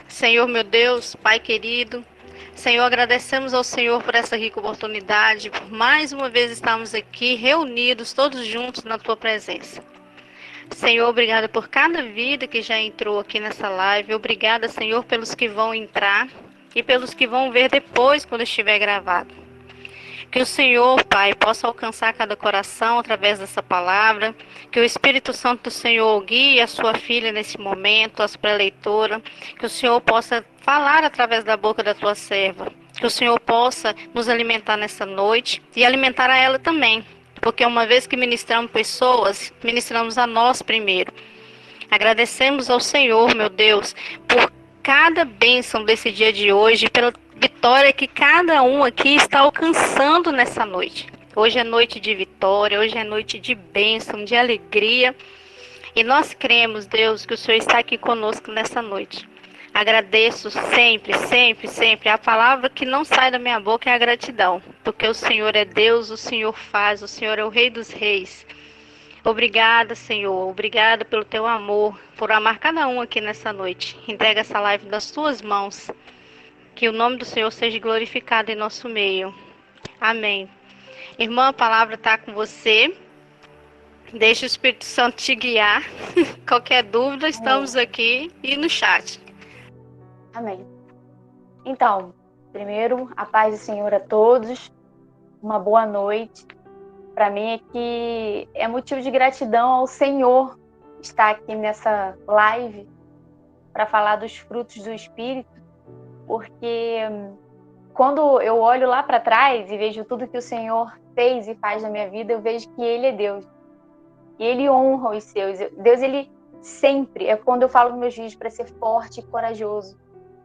Senhor meu Deus, Pai querido, Senhor, agradecemos ao Senhor por essa rica oportunidade, por mais uma vez estarmos aqui reunidos, todos juntos na Tua presença. Senhor, obrigada por cada vida que já entrou aqui nessa live. Obrigada, Senhor, pelos que vão entrar e pelos que vão ver depois, quando estiver gravado. Que o Senhor, Pai, possa alcançar cada coração através dessa palavra. Que o Espírito Santo do Senhor guie a sua filha nesse momento, a sua leitora. Que o Senhor possa falar através da boca da tua serva. Que o Senhor possa nos alimentar nessa noite e alimentar a ela também. Porque uma vez que ministramos pessoas, ministramos a nós primeiro. Agradecemos ao Senhor, meu Deus, por cada bênção desse dia de hoje, pela vitória que cada um aqui está alcançando nessa noite. Hoje é noite de vitória, hoje é noite de bênção, de alegria. E nós cremos, Deus, que o Senhor está aqui conosco nessa noite. Agradeço sempre, sempre, sempre. A palavra que não sai da minha boca é a gratidão, porque o Senhor é Deus, o Senhor faz, o Senhor é o Rei dos Reis. Obrigada, Senhor. Obrigada pelo teu amor, por amar cada um aqui nessa noite. Entrega essa live nas tuas mãos. Que o nome do Senhor seja glorificado em nosso meio. Amém. Irmã, a palavra está com você. Deixa o Espírito Santo te guiar. Qualquer dúvida, Amém. estamos aqui e no chat. Amém. Então, primeiro, a paz do Senhor a todos. Uma boa noite. Para mim é que é motivo de gratidão ao Senhor estar aqui nessa live para falar dos frutos do Espírito, porque quando eu olho lá para trás e vejo tudo que o Senhor fez e faz na minha vida, eu vejo que Ele é Deus. E Ele honra os seus. Deus, Ele sempre, é quando eu falo nos meus vídeos para ser forte e corajoso,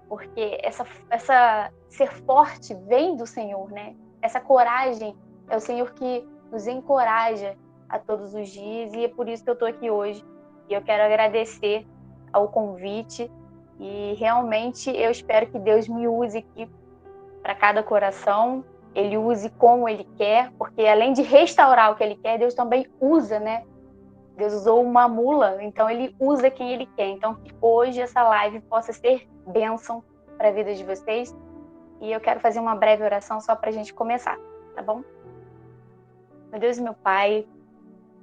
porque essa ser forte vem do Senhor, né? Essa coragem é o Senhor que nos encoraja a todos os dias, e é por isso que eu estou aqui hoje. E eu quero agradecer ao convite, e realmente eu espero que Deus me use aqui para cada coração, Ele use como Ele quer, porque além de restaurar o que Ele quer, Deus também usa, né? Deus usou uma mula, então Ele usa quem Ele quer. Então que hoje essa live possa ser bênção para a vida de vocês. E eu quero fazer uma breve oração só para a gente começar, tá bom? Meu Deus e meu Pai,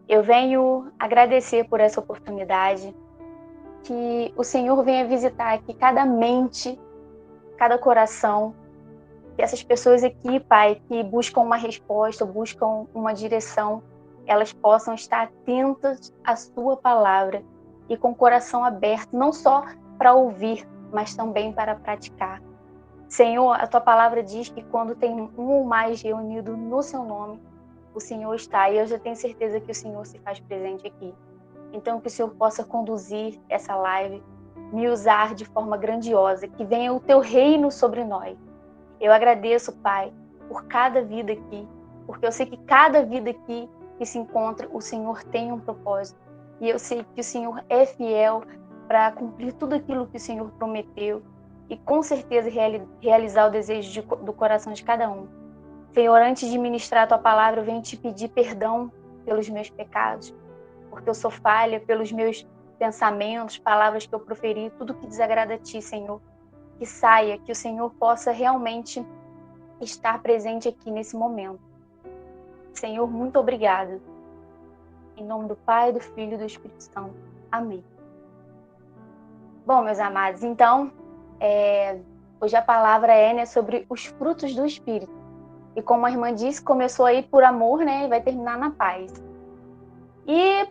eu venho agradecer por essa oportunidade, que o Senhor venha visitar aqui cada mente, cada coração, que essas pessoas aqui, Pai, que buscam uma resposta, buscam uma direção, elas possam estar atentas à sua palavra e com o coração aberto, não só para ouvir, mas também para praticar. Senhor, a tua palavra diz que quando tem um ou mais reunido no seu nome, o Senhor está, e eu já tenho certeza que o Senhor se faz presente aqui. Então que o Senhor possa conduzir essa live, me usar de forma grandiosa, que venha o teu reino sobre nós. Eu agradeço, Pai, por cada vida aqui, porque eu sei que cada vida aqui que se encontra, o Senhor tem um propósito. E eu sei que o Senhor é fiel para cumprir tudo aquilo que o Senhor prometeu e com certeza realizar o desejo do coração de cada um. Senhor, antes de ministrar a tua palavra, eu venho te pedir perdão pelos meus pecados, porque eu sou falha, pelos meus pensamentos, palavras que eu proferi, tudo que desagrada a ti, Senhor. Que saia, que o Senhor possa realmente estar presente aqui nesse momento. Senhor, muito obrigada. Em nome do Pai, do Filho e do Espírito Santo. Amém. Bom, meus amados, então, hoje a palavra é, né, sobre os frutos do Espírito. E como a irmã disse, começou aí por amor, né, e vai terminar na paz. E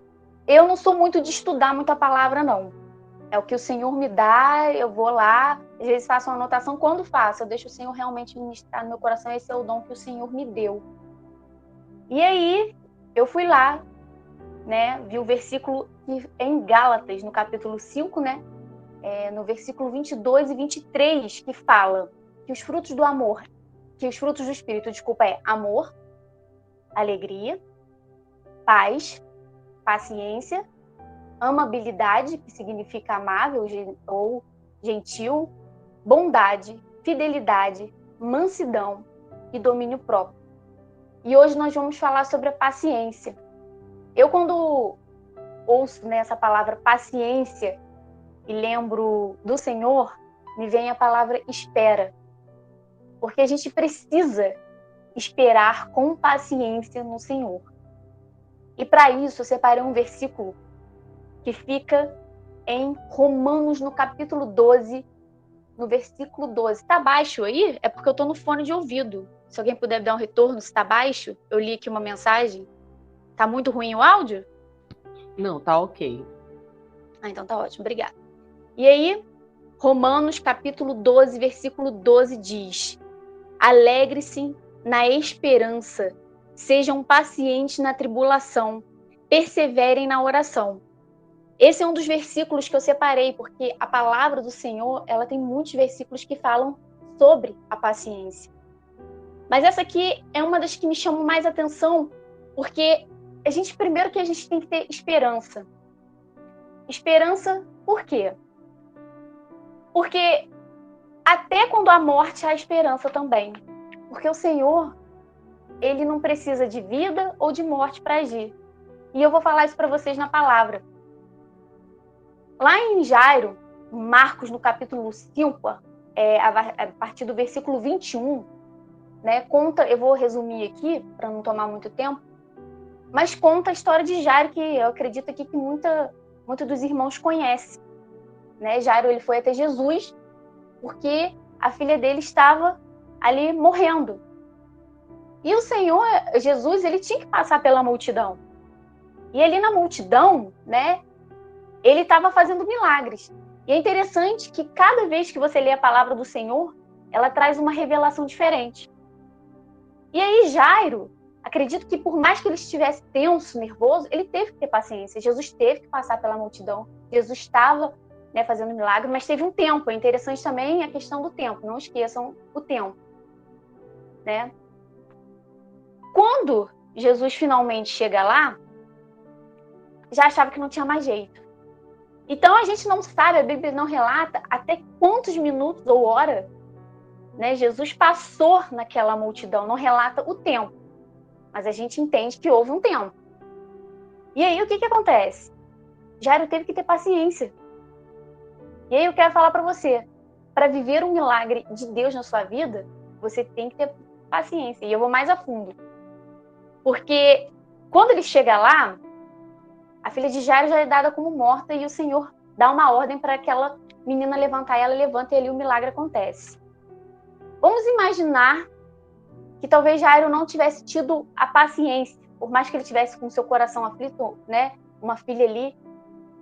eu não sou muito de estudar muita palavra, não. É o que o Senhor me dá, eu vou lá, às vezes faço uma anotação, quando faço, eu deixo o Senhor realmente ministrar no meu coração, esse é o dom que o Senhor me deu. E aí, eu fui lá, né, vi o versículo em Gálatas, no capítulo 5, né, no versículo 22 e 23, que fala que os frutos do amor, que os frutos do Espírito, é amor, alegria, paz, paciência, amabilidade, que significa amável ou gentil, bondade, fidelidade, mansidão e domínio próprio. E hoje nós vamos falar sobre a paciência. Eu, quando ouço, né, essa palavra paciência, e lembro do Senhor, me vem a palavra espera. Porque a gente precisa esperar com paciência no Senhor. E para isso, eu separei um versículo que fica em Romanos, no capítulo 12, no versículo 12. Tá baixo aí? É porque eu tô no fone de ouvido. Se alguém puder dar um retorno, se tá baixo, eu li aqui uma mensagem. Tá muito ruim o áudio? Não, tá ok. Então tá ótimo, obrigada. E aí, Romanos capítulo 12, versículo 12 diz: alegre-se na esperança, sejam pacientes na tribulação, perseverem na oração. Esse é um dos versículos que eu separei, porque a palavra do Senhor, ela tem muitos versículos que falam sobre a paciência. Mas essa aqui é uma das que me chamam mais atenção, porque primeiro que a gente tem que ter esperança. Esperança por quê? Porque até quando há morte, há esperança também. Porque o Senhor, ele não precisa de vida ou de morte para agir. E eu vou falar isso para vocês na palavra. Lá em Jairo, Marcos, no capítulo 5, a partir do versículo 21, né, conta, eu vou resumir aqui, para não tomar muito tempo, mas conta a história de Jairo, que eu acredito aqui que muitos dos irmãos conhecem. Né? Jairo, ele foi até Jesus, porque a filha dele estava ali morrendo. E o Senhor, Jesus, ele tinha que passar pela multidão. E ali na multidão, né, ele estava fazendo milagres. E é interessante que cada vez que você lê a palavra do Senhor, ela traz uma revelação diferente. E aí Jairo, acredito que por mais que ele estivesse tenso, nervoso, ele teve que ter paciência. Jesus teve que passar pela multidão. Jesus estava, né, fazendo milagre, mas teve um tempo. É interessante também a questão do tempo. Não esqueçam o tempo. Né? Quando Jesus finalmente chega lá, já achava que não tinha mais jeito. Então a gente não sabe, a Bíblia não relata até quantos minutos ou hora, né, Jesus passou naquela multidão, não relata o tempo. Mas a gente entende que houve um tempo. E aí o que acontece? Jairo teve que ter paciência. E aí eu quero falar para você, para viver um milagre de Deus na sua vida, você tem que ter paciência. E eu vou mais a fundo. Porque quando ele chega lá, a filha de Jairo já é dada como morta e o Senhor dá uma ordem para aquela menina levantar, e ela levanta e ali o milagre acontece. Vamos imaginar que talvez Jairo não tivesse tido a paciência, por mais que ele tivesse com seu coração aflito, né, uma filha ali,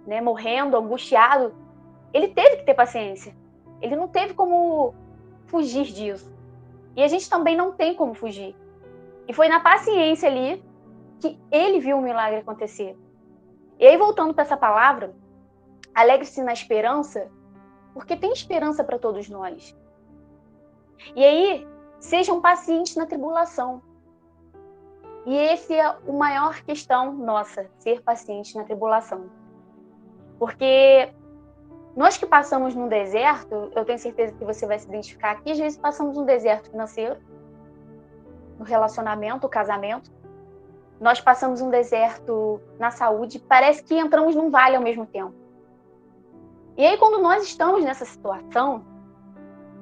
né, morrendo, angustiado, ele teve que ter paciência. Ele não teve como fugir disso. E a gente também não tem como fugir. E foi na paciência ali que ele viu o milagre acontecer. E aí, voltando para essa palavra, alegre-se na esperança, porque tem esperança para todos nós. E aí, sejam pacientes na tribulação. E esse é a maior questão nossa, ser paciente na tribulação. Porque nós que passamos num deserto, eu tenho certeza que você vai se identificar aqui, às vezes passamos num deserto financeiro, no relacionamento, o casamento. Nós passamos um deserto na saúde, parece que entramos num vale ao mesmo tempo. E aí, quando nós estamos nessa situação,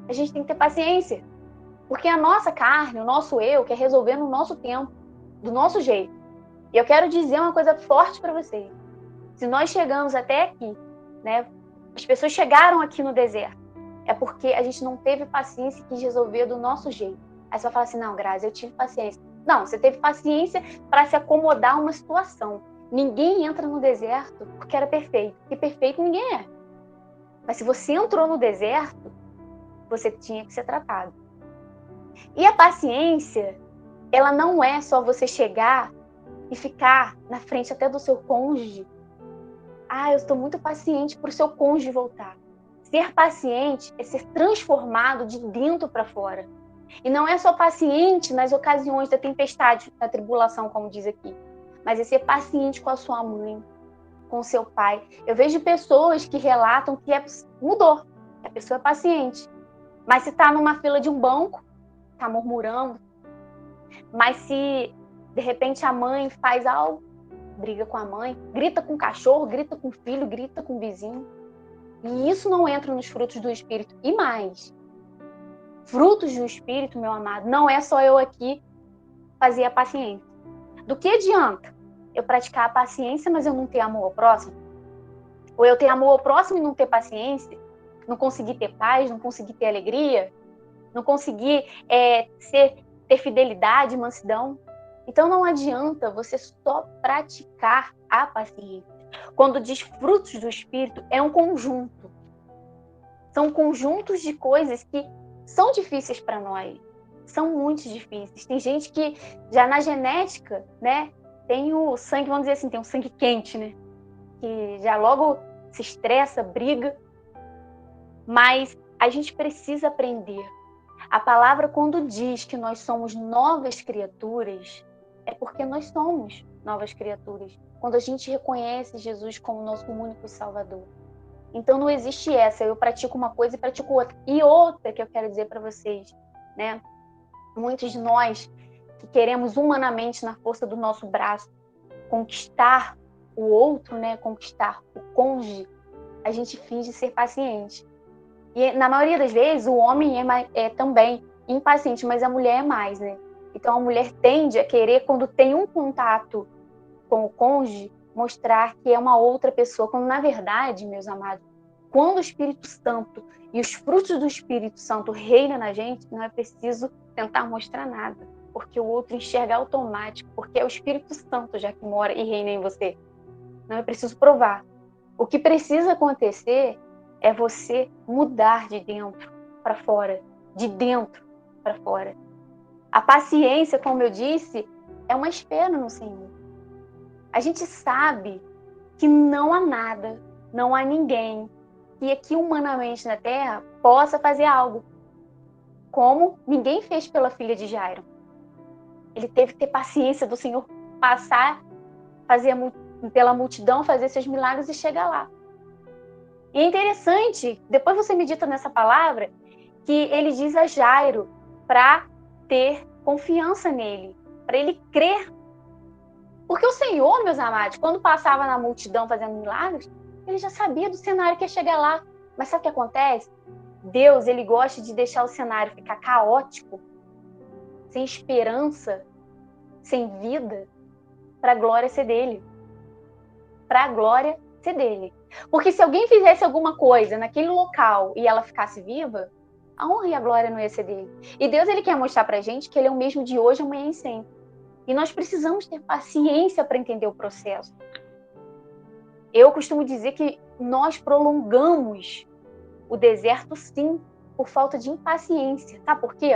a gente tem que ter paciência. Porque a nossa carne, o nosso eu, quer resolver no nosso tempo, do nosso jeito. E eu quero dizer uma coisa forte para vocês. Se nós chegamos até aqui, né, as pessoas chegaram aqui no deserto, é porque a gente não teve paciência e quis resolver do nosso jeito. Aí você vai falar assim, não, Grazi, eu tive paciência. Não, você teve paciência para se acomodar a uma situação. Ninguém entra no deserto porque era perfeito. Porque perfeito ninguém é. Mas se você entrou no deserto, você tinha que ser tratado. E a paciência, ela não é só você chegar e ficar na frente até do seu cônjuge. Ah, eu estou muito paciente para o seu cônjuge voltar. Ser paciente é ser transformado de dentro para fora. E não é só paciente nas ocasiões da tempestade, da tribulação, como diz aqui. Mas é ser paciente com a sua mãe, com o seu pai. Eu vejo pessoas que relatam que mudou. A pessoa é paciente. Mas se está numa fila de um banco, está murmurando. Mas se, de repente, a mãe faz algo, briga com a mãe, grita com o cachorro, grita com o filho, grita com o vizinho. E isso não entra nos frutos do Espírito. E mais, frutos do Espírito, meu amado, não é só eu aqui fazer a paciência. Do que adianta eu praticar a paciência, mas eu não ter amor ao próximo? Ou eu ter amor ao próximo e não ter paciência? Não conseguir ter paz, não conseguir ter alegria? Não conseguir ter fidelidade, mansidão? Então não adianta você só praticar a paciência. Quando diz frutos do Espírito, é um conjunto. São conjuntos de coisas que são difíceis para nós. São muito difíceis. Tem gente que já na genética, né, tem o sangue, vamos dizer assim, tem um sangue quente, né? Que já logo se estressa, briga. Mas a gente precisa aprender. A palavra, quando diz que nós somos novas criaturas, é porque nós somos novas criaturas. Quando a gente reconhece Jesus como nosso único Salvador. Então não existe essa, eu pratico uma coisa e pratico outra. E outra que eu quero dizer para vocês, né? Muitos de nós que queremos humanamente, na força do nosso braço, conquistar o outro, né? Conquistar o cônjuge, a gente finge ser paciente. E na maioria das vezes o homem é também impaciente, mas a mulher é mais, né? Então a mulher tende a querer, quando tem um contato com o cônjuge, mostrar que é uma outra pessoa, quando na verdade, meus amados, quando o Espírito Santo e os frutos do Espírito Santo reinam na gente, não é preciso tentar mostrar nada, porque o outro enxerga automático, porque é o Espírito Santo já que mora e reina em você. Não é preciso provar. O que precisa acontecer é você mudar de dentro para fora, de dentro para fora. A paciência, como eu disse, é uma espera no Senhor. A gente sabe que não há nada, não há ninguém que aqui humanamente na Terra possa fazer algo como ninguém fez pela filha de Jairo. Ele teve que ter paciência do Senhor passar, fazer pela multidão, fazer seus milagres e chegar lá. E é interessante, depois você medita nessa palavra, que ele diz a Jairo para ter confiança nele, para ele crer. Porque o Senhor, meus amados, quando passava na multidão fazendo milagres, ele já sabia do cenário que ia chegar lá. Mas sabe o que acontece? Deus, ele gosta de deixar o cenário ficar caótico, sem esperança, sem vida, para a glória ser dele. Para a glória ser dele. Porque se alguém fizesse alguma coisa naquele local e ela ficasse viva, a honra e a glória não ia ser dele. E Deus, ele quer mostrar pra gente que ele é o mesmo de hoje, amanhã e sempre. E nós precisamos ter paciência para entender o processo. Eu costumo dizer que nós prolongamos o deserto, sim, por falta de impaciência. Sabe por quê?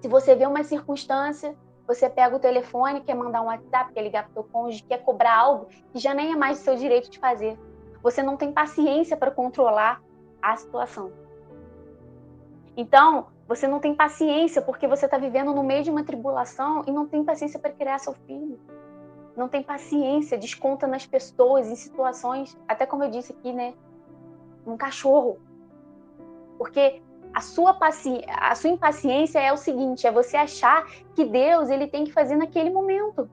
Se você vê uma circunstância, você pega o telefone, quer mandar um WhatsApp, quer ligar para o seu cônjuge, quer cobrar algo que já nem é mais do seu direito de fazer. Você não tem paciência para controlar a situação. Então, você não tem paciência porque você está vivendo no meio de uma tribulação e não tem paciência para criar seu filho. Não tem paciência, desconta nas pessoas, em situações, até como eu disse aqui, né? Um cachorro. Porque a sua impaciência é o seguinte, é você achar que Deus, ele tem que fazer naquele momento.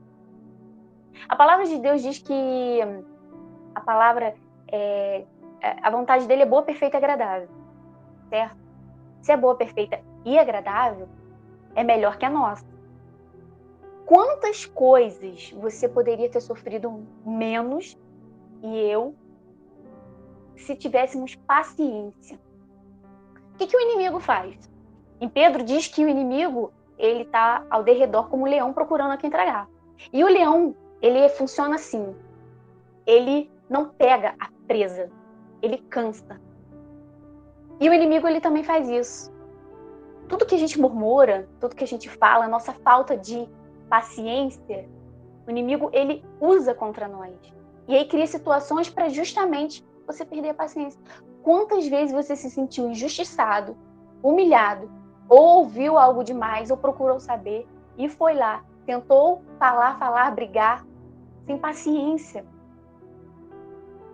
A palavra de Deus diz que a vontade dele é boa, perfeita e agradável. Certo? Se é boa, perfeita e agradável, é melhor que a nossa. Quantas coisas você poderia ter sofrido menos e eu, se tivéssemos paciência? O que o inimigo faz? Em Pedro diz que o inimigo, ele está ao derredor como um leão procurando a quem tragar. E o leão, ele funciona assim. Ele não pega a presa, ele cansa. E o inimigo, ele também faz isso. Tudo que a gente murmura, tudo que a gente fala, nossa falta de paciência, o inimigo, ele usa contra nós. E aí cria situações para justamente você perder a paciência. Quantas vezes você se sentiu injustiçado, humilhado, ou ouviu algo demais, ou procurou saber, e foi lá, tentou falar, brigar, sem paciência.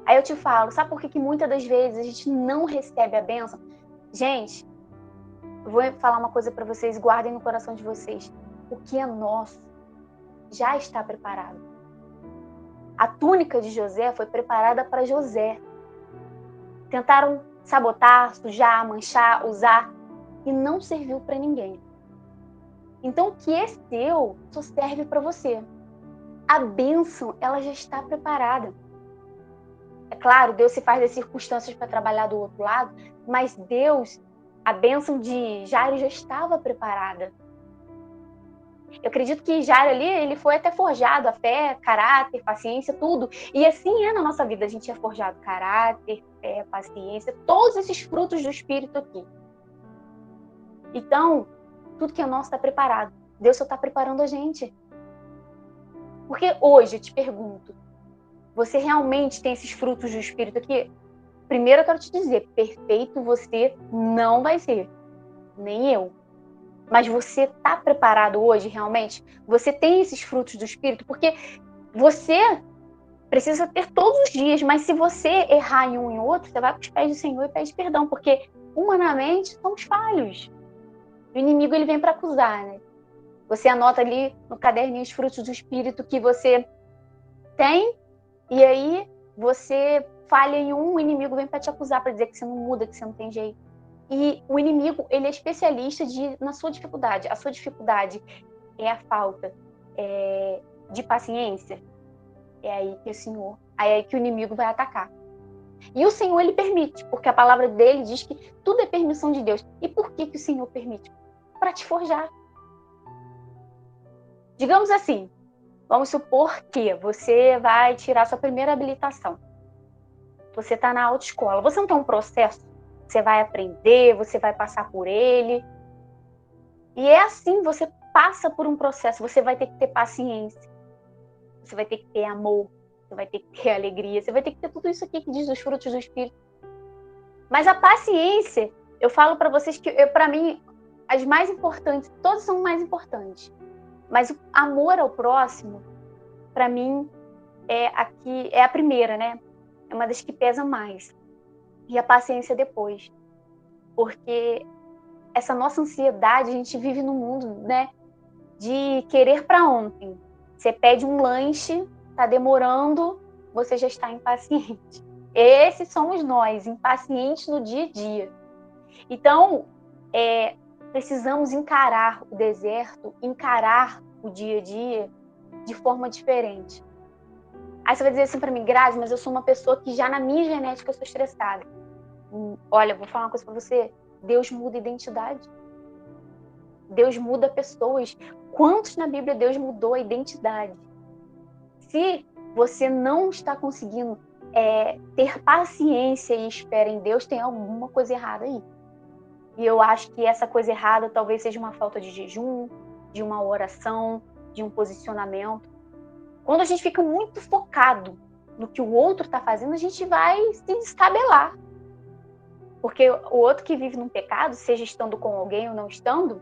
Aí eu te falo, sabe por que muitas das vezes a gente não recebe a bênção? Gente, eu vou falar uma coisa para vocês, guardem no coração de vocês. O que é nosso já está preparado. A túnica de José foi preparada para José. tentaram sabotar, sujar, manchar, usar, e não serviu para ninguém. Então, o que é seu só serve para você. A bênção, ela já está preparada. É claro, Deus se faz das circunstâncias para trabalhar do outro lado, mas Deus, a bênção de Jairo já estava preparada. Eu acredito que Jairo ali, ele foi até forjado a fé, caráter, paciência, tudo. E assim é na nossa vida, a gente é forjado caráter, fé, paciência, todos esses frutos do Espírito aqui. Então, tudo que é nosso está preparado. Deus só está preparando a gente. Porque hoje, eu te pergunto, você realmente tem esses frutos do Espírito aqui? Primeiro eu quero te dizer, perfeito você não vai ser, nem eu. Mas você está preparado hoje, realmente? Você tem esses frutos do Espírito? Porque você precisa ter todos os dias, mas se você errar em um e outro, você vai para os pés do Senhor e pede perdão, porque humanamente somos falhos. O inimigo, ele vem para acusar, né? Você anota ali no caderninho os frutos do Espírito que você tem, e aí você falha em um, o inimigo vem para te acusar, para dizer que você não muda, que você não tem jeito. E o inimigo, ele é especialista na sua dificuldade. A sua dificuldade é a falta de paciência. É aí que o Senhor, é aí que o inimigo vai atacar. E o Senhor, ele permite, porque a palavra dele diz que tudo é permissão de Deus. E por que o Senhor permite? Para te forjar. Digamos assim, vamos supor que você vai tirar sua primeira habilitação. Você está na autoescola. Você não tem um processo. Você vai aprender, você vai passar por ele. E é assim, você passa por um processo. Você vai ter que ter paciência. Você vai ter que ter amor. Você vai ter que ter alegria. Você vai ter que ter tudo isso aqui que diz os frutos do Espírito. Mas a paciência, eu falo para vocês que, para mim, as mais importantes, todas são mais importantes. Mas o amor ao próximo, para mim, é a primeira, né? É uma das que pesa mais. E a paciência depois. Porque essa nossa ansiedade, a gente vive num mundo, né, de querer para ontem. Você pede um lanche, tá demorando, você já está impaciente. Esses somos nós, impacientes no dia a dia. Então, precisamos encarar o deserto, encarar o dia a dia de forma diferente. Aí você vai dizer assim para mim, Grazi, mas eu sou uma pessoa que já na minha genética eu sou estressada. Olha, vou falar uma coisa para você. Deus muda identidade. Deus muda pessoas. Quantos na Bíblia Deus mudou a identidade? Se você não está conseguindo ter paciência e espera em Deus, tem alguma coisa errada aí. E eu acho que essa coisa errada talvez seja uma falta de jejum, de uma oração, de um posicionamento. Quando a gente fica muito focado no que o outro está fazendo, a gente vai se descabelar. Porque o outro que vive num pecado, seja estando com alguém ou não estando,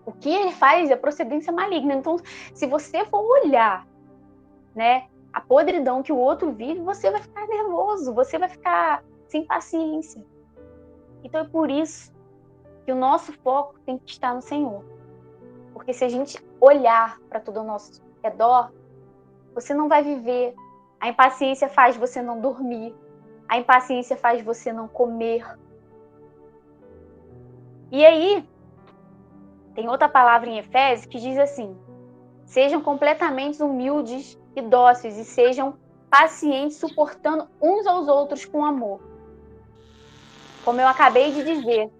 o que ele faz é procedência maligna. Então, se você for olhar, né, a podridão que o outro vive, você vai ficar nervoso, você vai ficar sem paciência. Então é por isso que o nosso foco tem que estar no Senhor. Porque se a gente olhar para tudo ao nosso redor, você não vai viver. A impaciência faz você não dormir. A impaciência faz você não comer. E aí, tem outra palavra em Efésios que diz assim: sejam completamente humildes e dóceis e sejam pacientes, suportando uns aos outros com amor. Como eu acabei de dizer,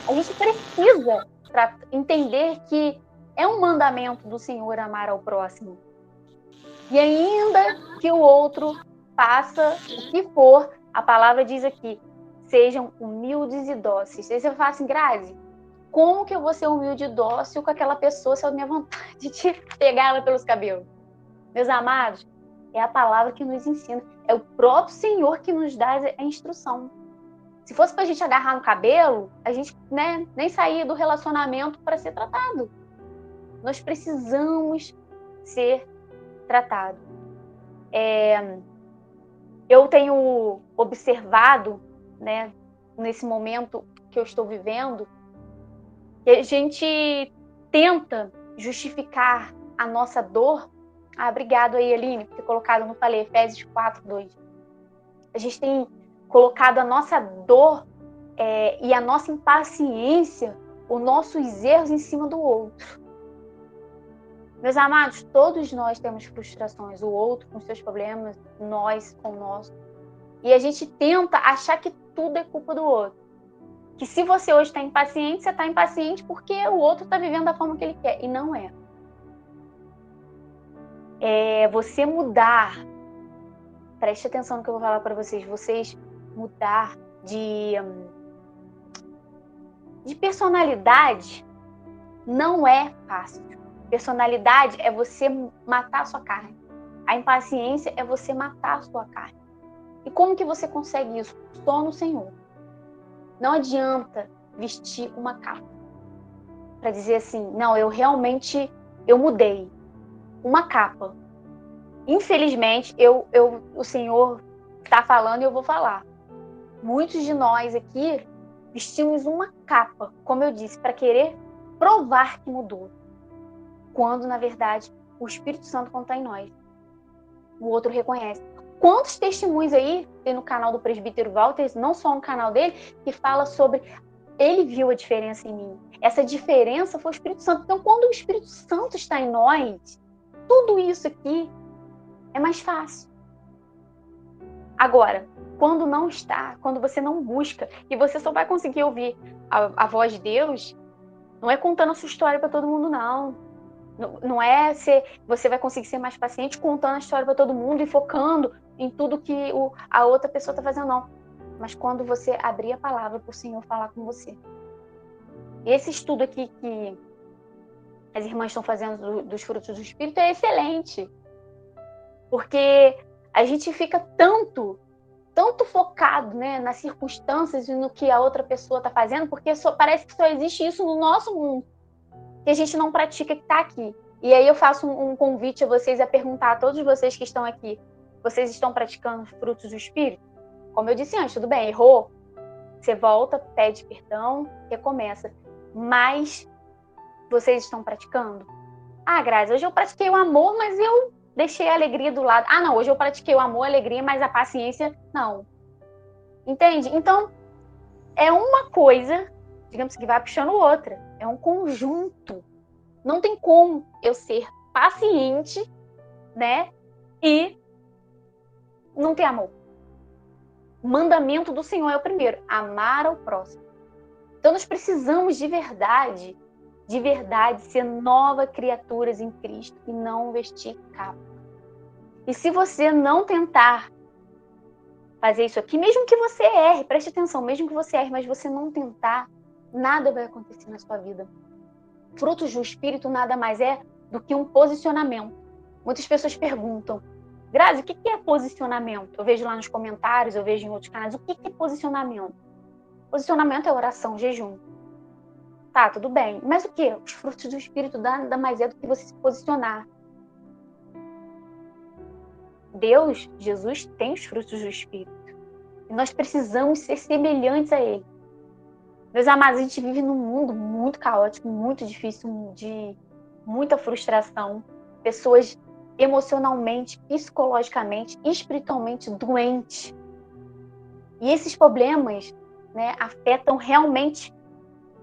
a gente precisa entender que é um mandamento do Senhor amar ao próximo. E ainda que o outro faça o que for, a palavra diz aqui, sejam humildes e dóceis. Aí você fala assim, Grazi, como que eu vou ser humilde e dócil com aquela pessoa se eu tenho vontade de pegar ela pelos cabelos? Meus amados, é a palavra que nos ensina. É o próprio Senhor que nos dá a instrução. Se fosse pra gente agarrar no cabelo, a gente, né, nem saía do relacionamento para ser tratado. Nós precisamos ser tratados. Eu tenho observado, né, nesse momento que eu estou vivendo, que a gente tenta justificar a nossa dor. Obrigado aí, Aline, por ter colocado, não falei, Efésios 4:2. A gente tem colocado a nossa dor e a nossa impaciência, os nossos erros em cima do outro. Meus amados, todos nós temos frustrações, o outro com seus problemas, nós com o nosso. E a gente tenta achar que tudo é culpa do outro. Que se você hoje está impaciente, você está impaciente porque o outro está vivendo da forma que ele quer. E não é. É você mudar. Preste atenção no que eu vou falar para vocês. Vocês mudar de personalidade não é fácil. Personalidade é você matar a sua carne. A impaciência é você matar a sua carne. E como que você consegue isso? Só no Senhor. Não adianta vestir uma capa para dizer assim, não, eu mudei. Uma capa. Infelizmente, o Senhor está falando e eu vou falar. Muitos de nós aqui vestimos uma capa, como eu disse, para querer provar que mudou. Quando, na verdade, o Espírito Santo, quando está em nós, o outro reconhece. Quantos testemunhos aí tem no canal do presbítero Walter, não só no canal dele, que fala sobre ele viu a diferença em mim. Essa diferença foi o Espírito Santo. Então, quando o Espírito Santo está em nós, tudo isso aqui é mais fácil. Agora, quando não está, quando você não busca, e você só vai conseguir ouvir a voz de Deus, não é contando a sua história para todo mundo, não. Não é você vai conseguir ser mais paciente contando a história para todo mundo e focando em tudo que a outra pessoa está fazendo, não. Mas quando você abrir a palavra para o Senhor falar com você. Esse estudo aqui que as irmãs estão fazendo dos frutos do Espírito é excelente. Porque a gente fica tanto focado, né, nas circunstâncias e no que a outra pessoa está fazendo, porque parece que só existe isso no nosso mundo. Que a gente não pratica que está aqui. E aí eu faço um convite a vocês a perguntar a todos vocês que estão aqui, vocês estão praticando os frutos do Espírito? Como eu disse antes, tudo bem, errou, você volta, pede perdão, recomeça. Mas vocês estão praticando? Ah, Grazi, hoje eu pratiquei o amor, mas eu deixei a alegria do lado. Ah, não, hoje eu pratiquei o amor, a alegria, mas a paciência, não. Entende? Então, é uma coisa, digamos que vai puxando outra. É um conjunto. Não tem como eu ser paciente, né? E não ter amor. O mandamento do Senhor é o primeiro. Amar ao próximo. Então nós precisamos de verdade, ser novas criaturas em Cristo e não vestir capa. E se você não tentar fazer isso aqui, mesmo que você erre, preste atenção, mesmo que você erre, mas você não tentar, nada vai acontecer na sua vida. Frutos do Espírito nada mais é do que um posicionamento. Muitas pessoas perguntam, Grazi, o que é posicionamento? Eu vejo lá nos comentários, eu vejo em outros canais, o que é posicionamento? Posicionamento é oração, jejum. Tá, tudo bem. Mas o que? Os frutos do Espírito nada mais é do que você se posicionar. Deus, Jesus, tem os frutos do Espírito. E nós precisamos ser semelhantes a Ele. Meus amados, a gente vive num mundo muito caótico, muito difícil, de muita frustração. Pessoas emocionalmente, psicologicamente, espiritualmente doentes. E esses problemas, né, afetam realmente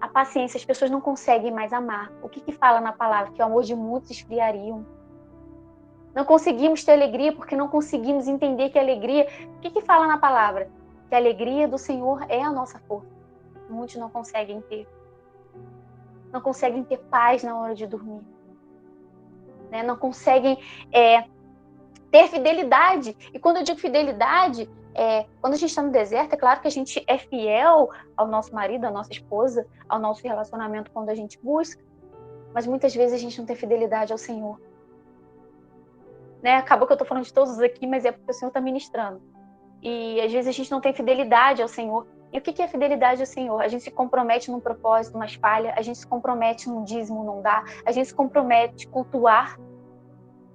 a paciência. As pessoas não conseguem mais amar. O que fala na palavra? Que o amor de muitos esfriariam. Não conseguimos ter alegria porque não conseguimos entender que a alegria... O que fala na palavra? Que a alegria do Senhor é a nossa força. Muitos não conseguem ter. Não conseguem ter paz na hora de dormir. Né? Não conseguem ter fidelidade. E quando eu digo fidelidade, quando a gente está no deserto, é claro que a gente é fiel ao nosso marido, à nossa esposa, ao nosso relacionamento quando a gente busca. Mas muitas vezes a gente não tem fidelidade ao Senhor. Né? Acabou que eu estou falando de todos aqui, mas é porque o Senhor está ministrando. E às vezes a gente não tem fidelidade ao Senhor. E o que é fidelidade ao Senhor? A gente se compromete num propósito, numa falha, a gente se compromete num dízimo, não dá, a gente se compromete a cultuar.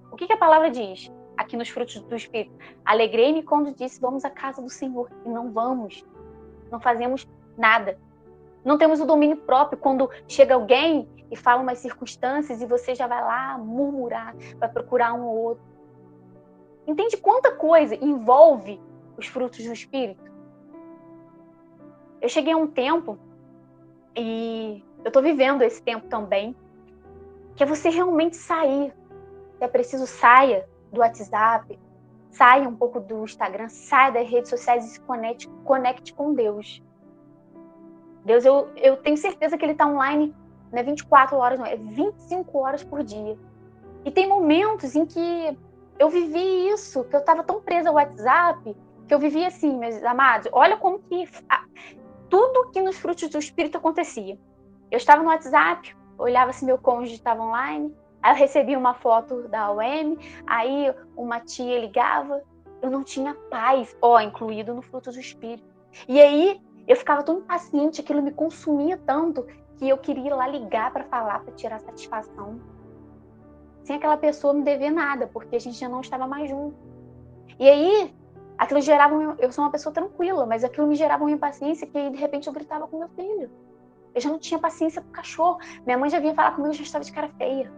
O que a palavra diz aqui nos frutos do Espírito? Alegrei-me quando disse, vamos à casa do Senhor. E não vamos, não fazemos nada. Não temos o domínio próprio quando chega alguém e fala umas circunstâncias e você já vai lá murmurar, vai procurar um ou outro. Entende quanta coisa envolve os frutos do Espírito? Eu cheguei a um tempo, e eu estou vivendo esse tempo também, que é você realmente sair. Se é preciso, saia do WhatsApp, saia um pouco do Instagram, saia das redes sociais e se conecte com Deus. Deus, eu tenho certeza que Ele está online, não é 24 horas, não, é 25 horas por dia. E tem momentos em que eu vivi isso, que eu estava tão presa ao WhatsApp, que eu vivia assim, meus amados, olha como que tudo que nos frutos do Espírito acontecia. Eu estava no WhatsApp, olhava se meu cônjuge estava online, aí eu recebia uma foto da OM, aí uma tia ligava, eu não tinha paz, incluído no fruto do Espírito. E aí eu ficava tão impaciente, aquilo me consumia tanto, que eu queria ir lá ligar para falar, para tirar satisfação. Sem aquela pessoa me dever nada, porque a gente já não estava mais junto. E aí, aquilo gerava... Eu sou uma pessoa tranquila, mas aquilo me gerava uma impaciência que de repente eu gritava com meu filho. Eu já não tinha paciência pro cachorro. Minha mãe já vinha falar comigo, eu já estava de cara feia.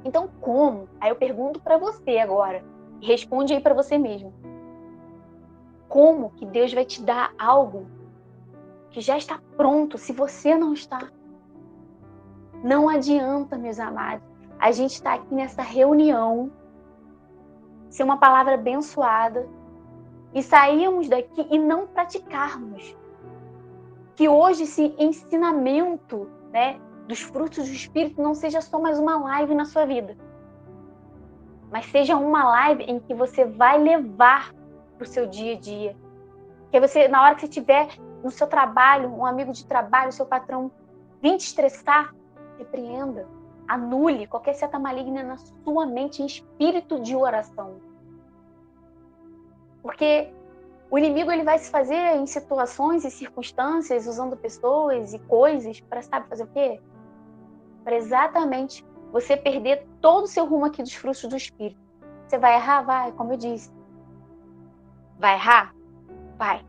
Então, como? Aí eu pergunto para você agora, e responde aí para você mesmo. Como que Deus vai te dar algo que já está pronto se você não está? Não adianta, meus amados, a gente está aqui nessa reunião, ser uma palavra abençoada, e sairmos daqui e não praticarmos. Que hoje esse ensinamento, né, dos frutos do Espírito não seja só mais uma live na sua vida, mas seja uma live em que você vai levar para o seu dia a dia. Que você, na hora que você estiver no seu trabalho, um amigo de trabalho, seu patrão, vem te estressar, repreenda, anule qualquer seta maligna na sua mente em espírito de oração. Porque o inimigo, ele vai se fazer em situações e circunstâncias, usando pessoas e coisas para, sabe, fazer o quê? Para exatamente você perder todo o seu rumo aqui dos frutos do Espírito. Você vai errar? Vai, como eu disse. Vai errar? Vai.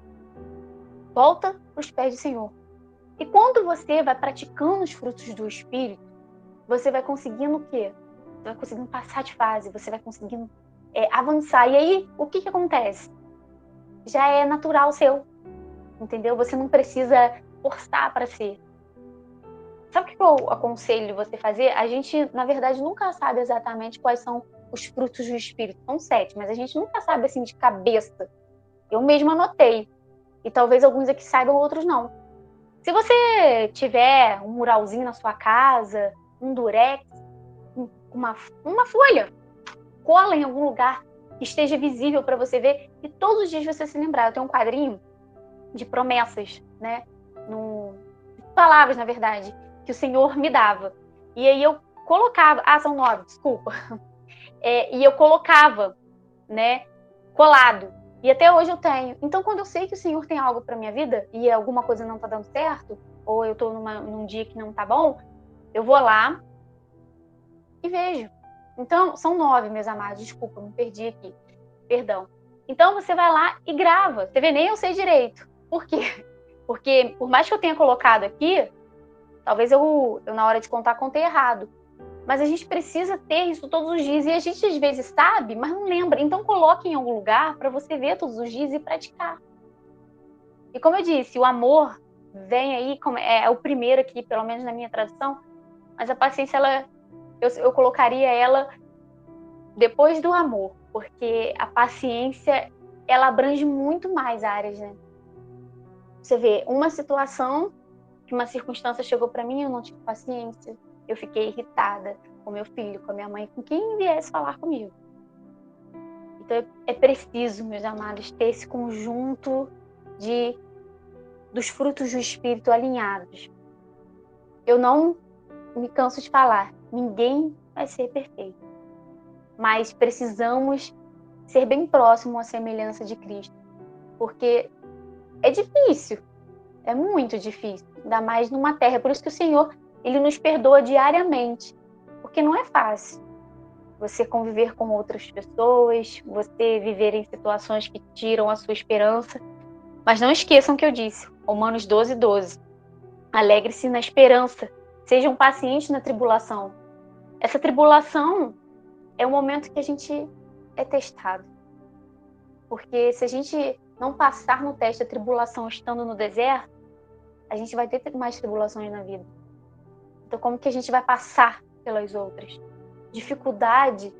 Volta para os pés do Senhor. E quando você vai praticando os frutos do Espírito, você vai conseguindo o quê? Você vai conseguindo passar de fase, você vai conseguindo avançar. E aí, o que acontece? Já é natural seu, entendeu? Você não precisa forçar para ser. Sabe o que eu aconselho você fazer? A gente, na verdade, nunca sabe exatamente quais são os frutos do Espírito. São 7, mas a gente nunca sabe assim de cabeça. Eu mesma anotei. E talvez alguns aqui saibam, outros não. Se você tiver um muralzinho na sua casa, um durex, uma folha, cola em algum lugar que esteja visível para você ver e todos os dias você se lembrar. Eu tenho um quadrinho de promessas, né? Palavras, na verdade, que o Senhor me dava. E aí eu colocava... são 9, desculpa. E eu colocava, né? Colado. E até hoje eu tenho. Então, quando eu sei que o Senhor tem algo para minha vida e alguma coisa não tá dando certo, ou eu tô num dia que não tá bom, eu vou lá e vejo. Então, são 9, meus amados. Desculpa, me perdi aqui. Perdão. Então, você vai lá e grava. Você vê, nem eu sei direito. Por quê? Porque, por mais que eu tenha colocado aqui, talvez eu na hora de contar, contei errado. Mas a gente precisa ter isso todos os dias. E a gente, às vezes, sabe, mas não lembra. Então, coloque em algum lugar para você ver todos os dias e praticar. E como eu disse, o amor vem aí, é o primeiro aqui, pelo menos na minha tradução. Mas a paciência, eu colocaria ela depois do amor. Porque a paciência, ela abrange muito mais áreas, né? Você vê, uma situação, que uma circunstância chegou para mim, eu não tive paciência. Eu fiquei irritada com meu filho, com a minha mãe, com quem viesse falar comigo. Então é preciso, meus amados, ter esse conjunto dos frutos do Espírito alinhados. Eu não me canso de falar, ninguém vai ser perfeito. Mas precisamos ser bem próximos à semelhança de Cristo. Porque é difícil, é muito difícil, ainda mais numa terra. Por isso que o Senhor, Ele nos perdoa diariamente, porque não é fácil você conviver com outras pessoas, você viver em situações que tiram a sua esperança. Mas não esqueçam que eu disse, Romanos 12:12. Alegre-se na esperança, sejam pacientes na tribulação. Essa tribulação é o momento que a gente é testado. Porque se a gente não passar no teste da tribulação estando no deserto, a gente vai ter mais tribulações na vida. Então, como que a gente vai passar pelas outras? Dificuldade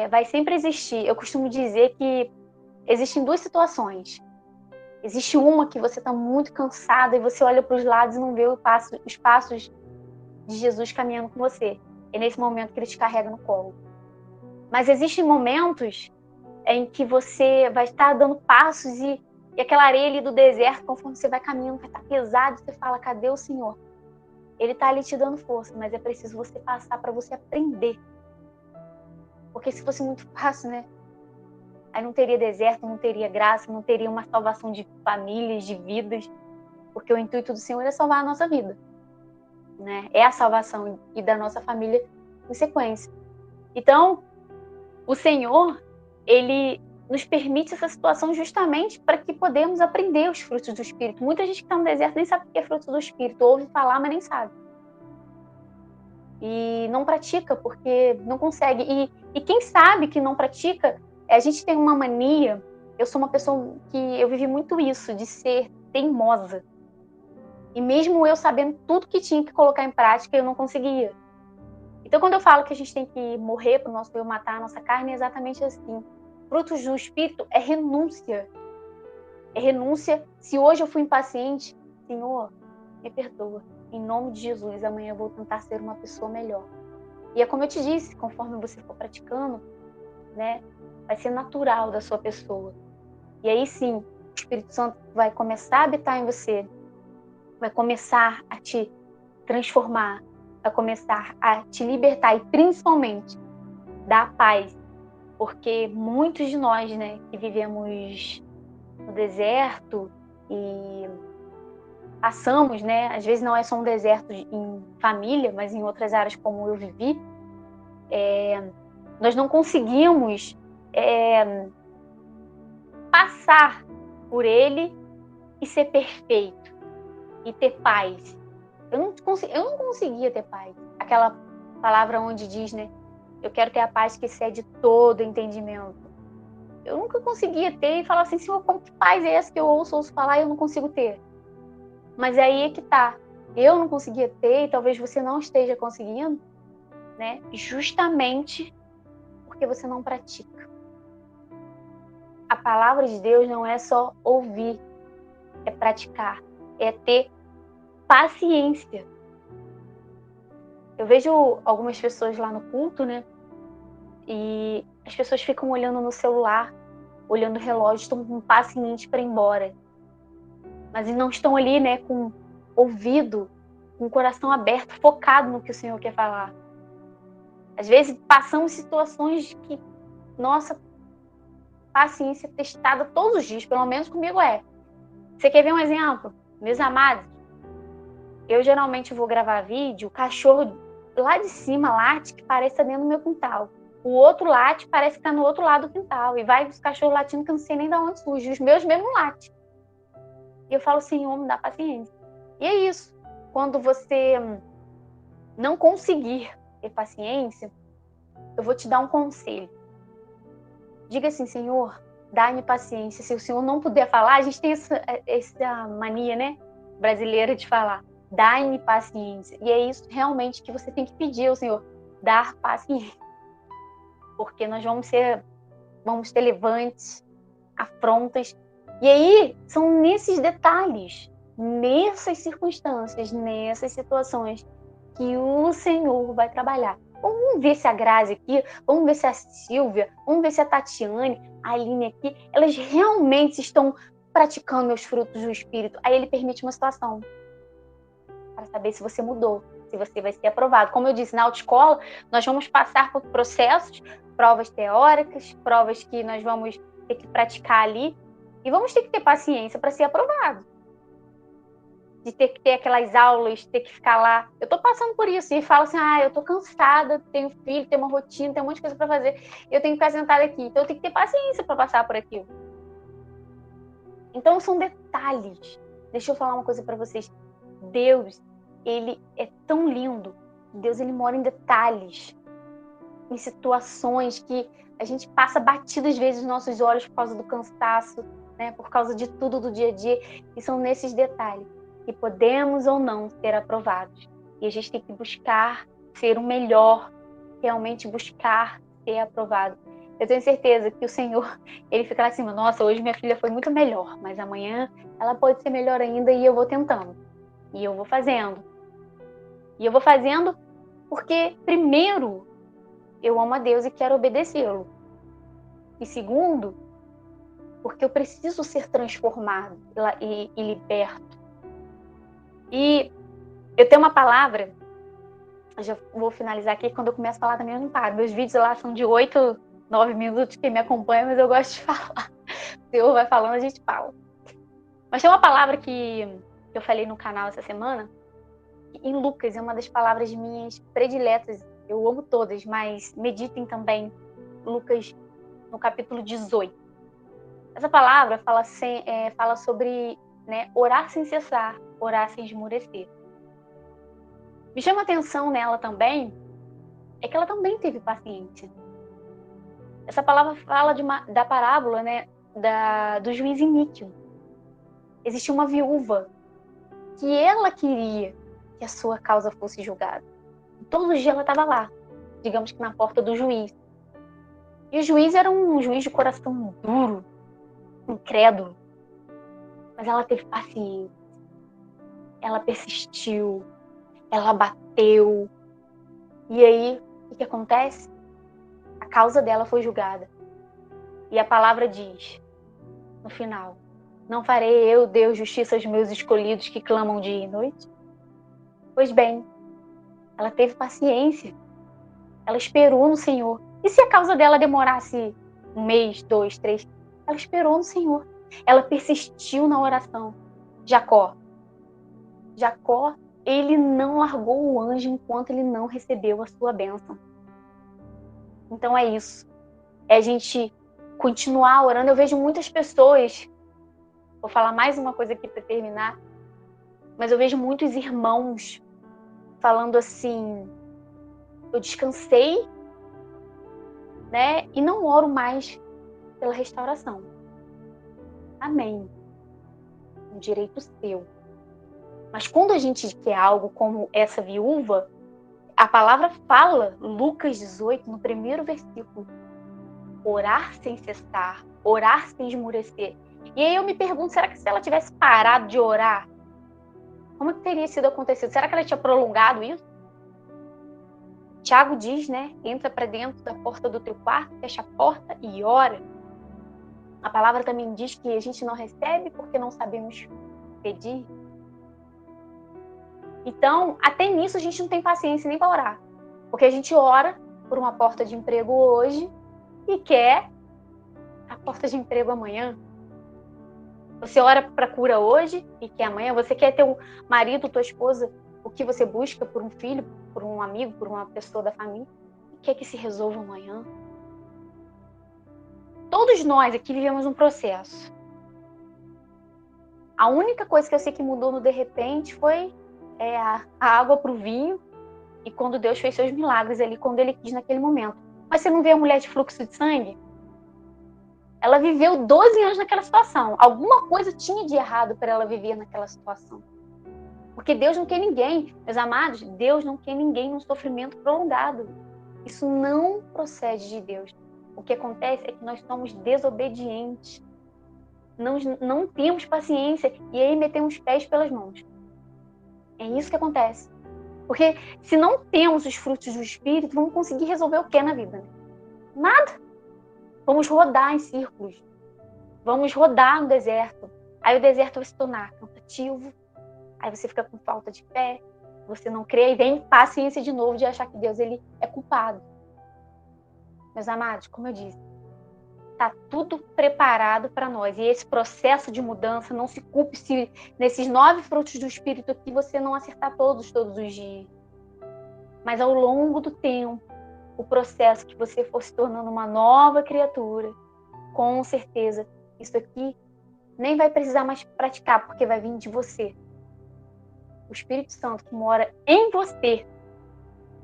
vai sempre existir. Eu costumo dizer que existem duas situações. Existe uma que você está muito cansada e você olha para os lados e não vê os passos de Jesus caminhando com você. É nesse momento que ele te carrega no colo. Mas existem momentos em que você vai estar dando passos e aquela areia ali do deserto, conforme você vai caminhando, vai estar pesado, você fala, cadê o Senhor? Ele está ali te dando força, mas é preciso você passar para você aprender. Porque se fosse muito fácil, né? Aí não teria deserto, não teria graça, não teria uma salvação de famílias, de vidas. Porque o intuito do Senhor é salvar a nossa vida, né? É a salvação e da nossa família em sequência. Então, o Senhor, ele nos permite essa situação justamente para que podemos aprender os frutos do Espírito. Muita gente que está no deserto nem sabe o que é fruto do Espírito, ouve falar, mas nem sabe. E não pratica porque não consegue. E quem sabe que não pratica, a gente tem uma mania. Eu sou uma pessoa que eu vivi muito isso, de ser teimosa. E mesmo eu sabendo tudo que tinha que colocar em prática, eu não conseguia. Então, quando eu falo que a gente tem que morrer para o nosso eu, matar a nossa carne, é exatamente assim. Frutos do Espírito é renúncia. É renúncia. Se hoje eu fui impaciente, Senhor, me perdoa. Em nome de Jesus, amanhã eu vou tentar ser uma pessoa melhor. E é como eu te disse, conforme você for praticando, né, vai ser natural da sua pessoa. E aí sim, o Espírito Santo vai começar a habitar em você, vai começar a te transformar, vai começar a te libertar e principalmente dar paz. Porque muitos de nós, né, que vivemos no deserto e passamos, né, às vezes não é só um deserto em família, mas em outras áreas como eu vivi, nós não conseguimos passar por ele e ser perfeito e ter paz. Eu não conseguia ter paz. Aquela palavra onde diz, né, eu quero ter a paz que excede todo entendimento. Eu nunca conseguia ter e falar assim, Senhor, como que paz é essa que eu ouço falar e eu não consigo ter? Mas aí é que tá. Eu não conseguia ter e talvez você não esteja conseguindo, né? Justamente porque você não pratica. A palavra de Deus não é só ouvir, é praticar, é ter paciência. Eu vejo algumas pessoas lá no culto, né? E as pessoas ficam olhando no celular, olhando o relógio, estão impacientes para ir embora. Mas não estão ali, né, com ouvido, com o coração aberto, focado no que o Senhor quer falar. Às vezes passamos situações que nossa paciência é testada todos os dias, pelo menos comigo é. Você quer ver um exemplo? Meus amados, eu geralmente vou gravar vídeo, o cachorro lá de cima late que parece estar dentro do meu quintal. O outro late parece que está no outro lado do quintal. E vai os cachorros latindo que eu não sei nem de onde surge. Os meus mesmo latem. E eu falo, Senhor, me dá paciência. E é isso. Quando você não conseguir ter paciência, eu vou te dar um conselho. Diga assim, Senhor, dá-me paciência. Se o Senhor não puder falar, a gente tem essa mania, né, brasileira de falar, dá-me paciência. E é isso realmente que você tem que pedir ao Senhor, dar paciência. Porque nós vamos ter levantes, afrontas. E aí, são nesses detalhes, nessas circunstâncias, nessas situações, que o Senhor vai trabalhar. Vamos ver se a Grazi aqui, vamos ver se a Silvia, vamos ver se a Tatiane, a Aline aqui, elas realmente estão praticando os frutos do Espírito. Aí ele permite uma situação para saber se você mudou, se você vai ser aprovado. Como eu disse, na autoescola, nós vamos passar por processos, provas teóricas, provas que nós vamos ter que praticar ali, e vamos ter que ter paciência para ser aprovado. De ter que ter aquelas aulas, ter que ficar lá. Eu tô passando por isso. E falo assim, eu tô cansada, tenho filho, tenho uma rotina, tenho um monte de coisa para fazer. Eu tenho que ficar sentada aqui. Então eu tenho que ter paciência para passar por aquilo. Então são detalhes. Deixa eu falar uma coisa para vocês. Deus, ele é tão lindo. Deus, ele mora em detalhes. Em situações que A gente passa batido às vezes nos nossos olhos por causa do cansaço, né? Por causa de tudo do dia a dia. E são nesses detalhes que podemos ou não ser aprovados. E a gente tem que buscar ser o melhor, realmente buscar ser aprovado. Eu tenho certeza que o Senhor, ele fica lá assim, nossa, hoje minha filha foi muito melhor, mas amanhã ela pode ser melhor ainda, e eu vou tentando. E eu vou fazendo. E eu vou fazendo porque, primeiro, eu amo a Deus e quero obedecê-lo. E segundo, porque eu preciso ser transformado e liberto. E eu tenho uma palavra, eu já vou finalizar aqui, quando eu começo a falar também eu não paro. Meus vídeos lá são de 8, 9 minutos, quem me acompanha, mas eu gosto de falar. O Senhor vai falando, a gente fala. Mas tem uma palavra que eu falei no canal essa semana, em Lucas, é uma das palavras minhas prediletas. Eu amo todas, mas meditem também Lucas no capítulo 18. Essa palavra fala sobre, né, orar sem cessar, orar sem esmorecer. Me chama a atenção nela também, é que ela também teve paciência. Essa palavra fala da parábola, né, do juiz iníquo. Existia uma viúva que ela queria que a sua causa fosse julgada. Todos os dias ela estava lá, digamos que na porta do juiz. E o juiz era um juiz de coração duro, incrédulo. Mas ela teve paciência. Ela persistiu. Ela bateu. E aí, o que acontece? A causa dela foi julgada. E a palavra diz, no final, não farei eu, Deus, justiça aos meus escolhidos que clamam dia e noite? Pois bem, ela teve paciência. Ela esperou no Senhor. E se a causa dela demorasse 1 mês, 2, 3? Ela esperou no Senhor. Ela persistiu na oração. Jacó, ele não largou o anjo enquanto ele não recebeu a sua bênção. Então é isso. É a gente continuar orando. Eu vejo muitas pessoas, vou falar mais uma coisa aqui para terminar, mas eu vejo muitos irmãos falando assim, eu descansei, né, e não oro mais pela restauração. Amém. Um direito seu. Mas quando a gente quer algo como essa viúva, a palavra fala, Lucas 18, no primeiro versículo, orar sem cessar, orar sem esmorecer. E aí eu me pergunto, será que se ela tivesse parado de orar, como que teria sido acontecido? Será que ela tinha prolongado isso? Tiago diz, né? Entra para dentro da porta do teu quarto, fecha a porta e ora. A palavra também diz que a gente não recebe porque não sabemos pedir. Então, até nisso a gente não tem paciência nem para orar. Porque a gente ora por uma porta de emprego hoje e quer a porta de emprego amanhã. Você ora para cura hoje e quer amanhã. Você quer ter um marido, tua esposa, o que você busca por um filho, por um amigo, por uma pessoa da família, e quer que se resolva amanhã. Todos nós aqui vivemos um processo. A única coisa que eu sei que mudou no de repente foi a água para o vinho, e quando Deus fez seus milagres ali, quando Ele quis naquele momento. Mas você não vê a mulher de fluxo de sangue? Ela viveu 12 anos naquela situação. Alguma coisa tinha de errado para ela viver naquela situação. Porque Deus não quer ninguém, meus amados, Deus não quer ninguém num sofrimento prolongado. Isso não procede de Deus. O que acontece é que nós somos desobedientes. Não temos paciência e aí metemos os pés pelas mãos. É isso que acontece. Porque se não temos os frutos do Espírito, vamos conseguir resolver o que na vida? Nada. Vamos rodar em círculos. Vamos rodar no deserto. Aí o deserto vai se tornar cansativo. Aí você fica com falta de fé. Você não crê e vem paciência de novo de achar que Deus ele é culpado. Meus amados, como eu disse, está tudo preparado para nós. E esse processo de mudança, não se culpe se nesses 9 frutos do Espírito aqui você não acertar todos os dias. Mas ao longo do tempo, o processo que você for se tornando uma nova criatura, com certeza, isso aqui nem vai precisar mais praticar, porque vai vir de você. O Espírito Santo que mora em você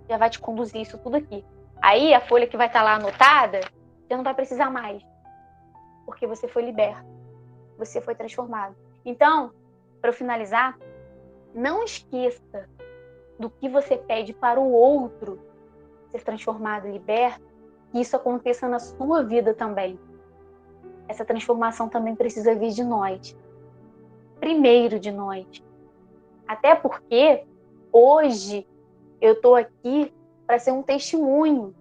já vai te conduzir isso tudo aqui. Aí a folha que vai estar lá anotada, Você não vai precisar mais, porque você foi liberto, você foi transformado. Então, para eu finalizar, não esqueça do que você pede para o outro ser transformado e liberto, que isso aconteça na sua vida também. Essa transformação também precisa vir de nós. Primeiro de nós. Até porque hoje eu estou aqui para ser um testemunho.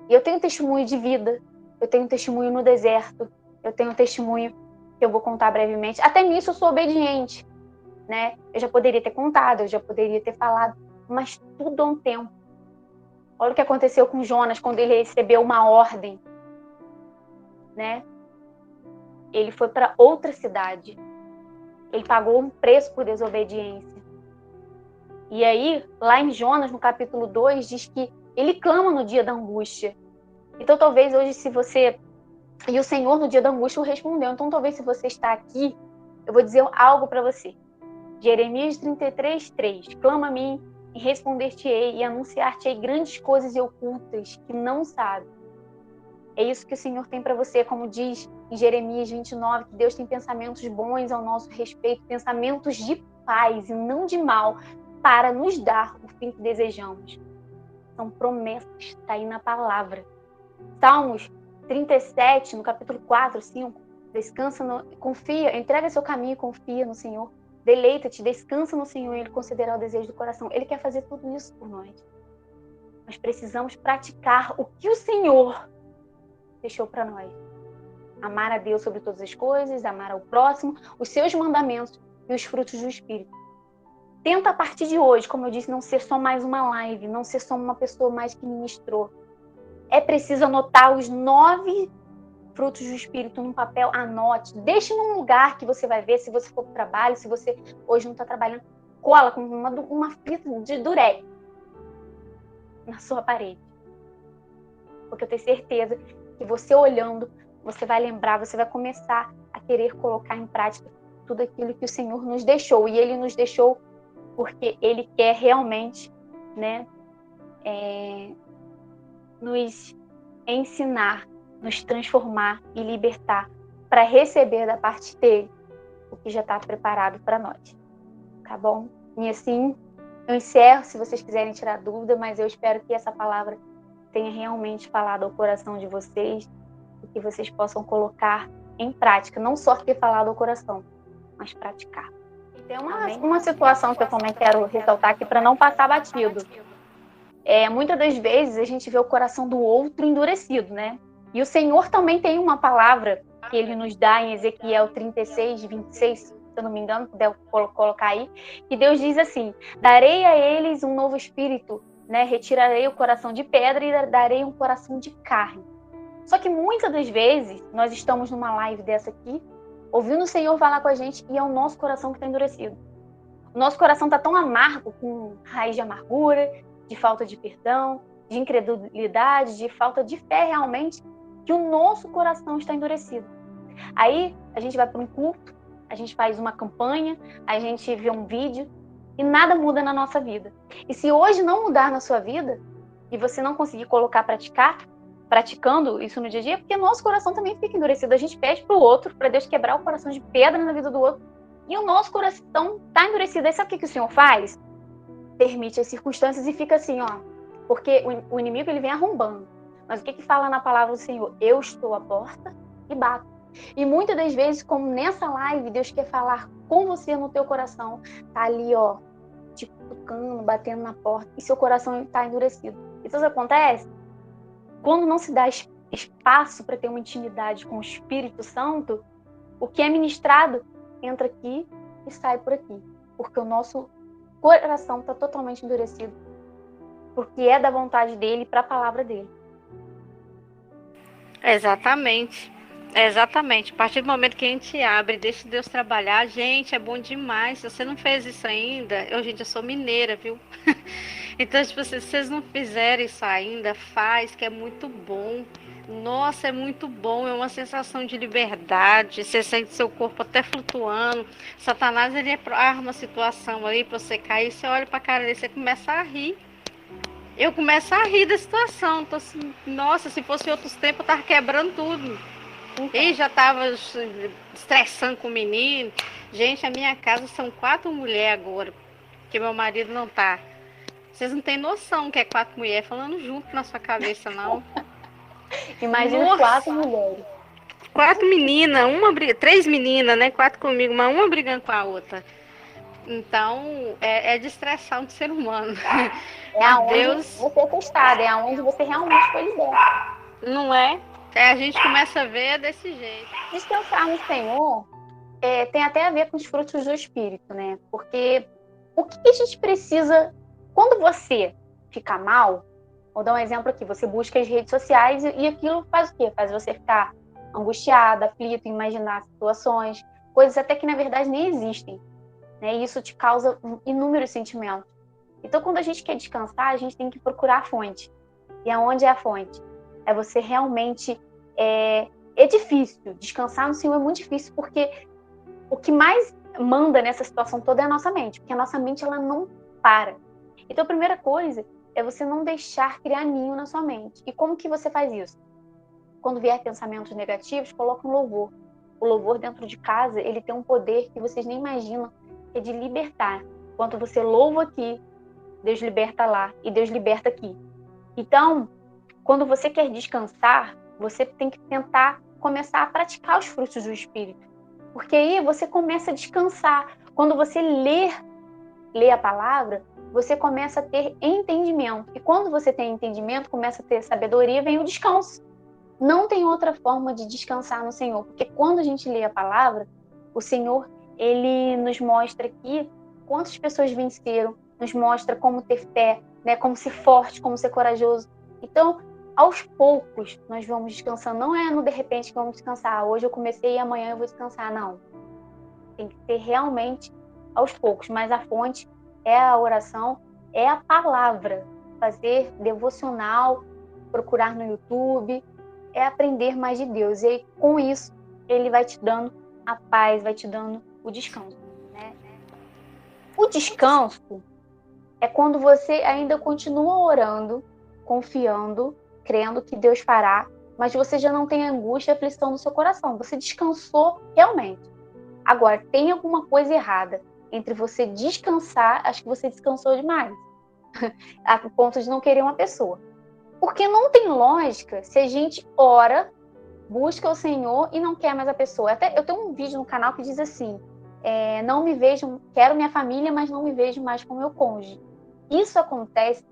E eu tenho testemunho de vida, eu tenho testemunho no deserto, eu tenho testemunho que eu vou contar brevemente. Até nisso eu sou obediente, né? Eu já poderia ter contado, eu já poderia ter falado, mas tudo há um tempo. Olha o que aconteceu com Jonas quando ele recebeu uma ordem, né? Ele foi para outra cidade. Ele pagou um preço por desobediência. E aí, lá em Jonas, no capítulo 2, diz que ele clama no dia da angústia. Então, talvez hoje, se você... E o Senhor, no dia da angústia, o respondeu. Então, talvez, se você está aqui, eu vou dizer algo para você. Jeremias 33, 3. Clama a mim e responder-te-ei e anunciar-te-ei grandes coisas e ocultas que não sabe. É isso que o Senhor tem para você, como diz em Jeremias 29, que Deus tem pensamentos bons ao nosso respeito, pensamentos de paz e não de mal, para nos dar o fim que desejamos. São promessas, está aí na palavra. Salmos 37, no capítulo 4, 5, descansa, confia, entrega seu caminho e confia no Senhor. Deleita-te, descansa no Senhor e Ele concederá o desejo do coração. Ele quer fazer tudo isso por nós. Nós precisamos praticar o que o Senhor deixou para nós. Amar a Deus sobre todas as coisas, amar ao próximo, os seus mandamentos e os frutos do Espírito. Tenta a partir de hoje, como eu disse, não ser só mais uma live, não ser só uma pessoa mais que ministrou. É preciso anotar os 9 frutos do Espírito num papel, anote. Deixe num lugar que você vai ver, se você for para o trabalho, se você hoje não está trabalhando, cola com uma fita de durex na sua parede. Porque eu tenho certeza que você olhando, você vai lembrar, você vai começar a querer colocar em prática tudo aquilo que o Senhor nos deixou. E Ele nos deixou porque Ele quer realmente, né, nos ensinar, nos transformar e libertar para receber da parte dele o que já está preparado para nós. Tá bom? E assim, eu encerro, se vocês quiserem tirar dúvida, mas eu espero que essa palavra tenha realmente falado ao coração de vocês e que vocês possam colocar em prática, não só ter falado ao coração, mas praticar. Tem uma situação que eu também quero ressaltar aqui para não passar batido. Muitas das vezes a gente vê o coração do outro endurecido, né? E o Senhor também tem uma palavra que Ele nos dá em Ezequiel 36, 26, se eu não me engano, puder colocar aí, que Deus diz assim: darei a eles um novo espírito, né? Retirarei o coração de pedra e darei um coração de carne. Só que muitas das vezes nós estamos numa live dessa aqui, ouvindo o Senhor falar com a gente e é o nosso coração que está endurecido. O nosso coração está tão amargo, com raiz de amargura, de falta de perdão, de incredulidade, de falta de fé realmente, que o nosso coração está endurecido. Aí a gente vai para um culto, a gente faz uma campanha, a gente vê um vídeo e nada muda na nossa vida. E se hoje não mudar na sua vida e você não conseguir colocar praticando isso no dia a dia, porque nosso coração também fica endurecido. A gente pede para o outro, para Deus quebrar o coração de pedra na vida do outro, e o nosso coração está endurecido. Aí sabe o que o Senhor faz? Permite as circunstâncias e fica assim, ó, porque o inimigo ele vem arrombando. Mas o que fala na palavra do Senhor? Eu estou à porta e bato. E muitas das vezes, como nessa live, Deus quer falar com você no teu coração, tá ali, ó, te tocando, batendo na porta, e seu coração está endurecido. Então, isso acontece quando não se dá espaço para ter uma intimidade com o Espírito Santo. O que é ministrado entra aqui e sai por aqui, porque o nosso coração está totalmente endurecido, porque é da vontade dele para a palavra dele. Exatamente. Exatamente. A partir do momento que a gente abre, deixa Deus trabalhar, gente, é bom demais. Se você não fez isso ainda, gente, eu sou mineira, viu? Então, tipo, se vocês não fizerem isso ainda, faz, que é muito bom. Nossa, é muito bom, é uma sensação de liberdade, você sente seu corpo até flutuando. Satanás, ele arma uma situação ali pra você cair, você olha pra cara dele, você começa a rir. eu começo a rir da situação. Tô assim, nossa, se fosse outros tempos, eu tava quebrando tudo. E já tava estressando com o menino. Gente, a minha casa são 4 mulheres agora, que meu marido não tá. Vocês não têm noção que é 4 mulheres falando junto na sua cabeça, não. Imagina 4 Nossa! mulheres. 4 meninas, 3 meninas, né? 4 comigo, mas uma brigando com a outra. Então, é de estressar um ser humano. É Mas aonde Deus, você é testado, é aonde você realmente foi liberto. não é? A gente começa a ver desse jeito. Descansar no Senhor tem até a ver com os frutos do Espírito, né? Porque o que a gente precisa... Quando você fica mal, vou dar um exemplo aqui, você busca as redes sociais e aquilo faz o quê? Faz você ficar angustiada, aflito, imaginar situações, coisas até que na verdade nem existem, né? E isso te causa inúmeros sentimentos. Então, quando a gente quer descansar, a gente tem que procurar a fonte. E aonde é a fonte? É você realmente... É difícil. Descansar no Senhor é muito difícil, porque o que mais manda nessa situação toda é a nossa mente. Porque a nossa mente, ela não para. Então, a primeira coisa é você não deixar criar ninho na sua mente. E como que você faz isso? Quando vier pensamentos negativos, coloca um louvor. O louvor dentro de casa, ele tem um poder que vocês nem imaginam, que é de libertar. Enquanto você louva aqui, Deus liberta lá e Deus liberta aqui. Então, quando você quer descansar, você tem que tentar começar a praticar os frutos do Espírito. Porque aí você começa a descansar. Quando você lê a palavra, você começa a ter entendimento. E quando você tem entendimento, começa a ter sabedoria, vem o descanso. Não tem outra forma de descansar no Senhor. Porque quando a gente lê a palavra, o Senhor, ele nos mostra aqui quantas pessoas venceram, nos mostra como ter fé, né? Como ser forte, como ser corajoso. Então, aos poucos, nós vamos descansando. Não é no de repente que vamos descansar. Hoje eu comecei e amanhã eu vou descansar. Não. Tem que ser realmente aos poucos. Mas a fonte é a oração, é a palavra. Fazer devocional, procurar no YouTube, é aprender mais de Deus. E aí, com isso, ele vai te dando a paz, vai te dando o descanso, né? O descanso é quando você ainda continua orando, confiando, crendo que Deus fará, mas você já não tem angústia e aflição no seu coração. Você descansou realmente. Agora, tem alguma coisa errada entre você descansar, acho que você descansou demais, a ponto de não querer uma pessoa. Porque não tem lógica se a gente ora, busca o Senhor e não quer mais a pessoa. Até eu tenho um vídeo no canal que diz assim, não me vejo, quero minha família, mas não me vejo mais com meu cônjuge. Isso acontece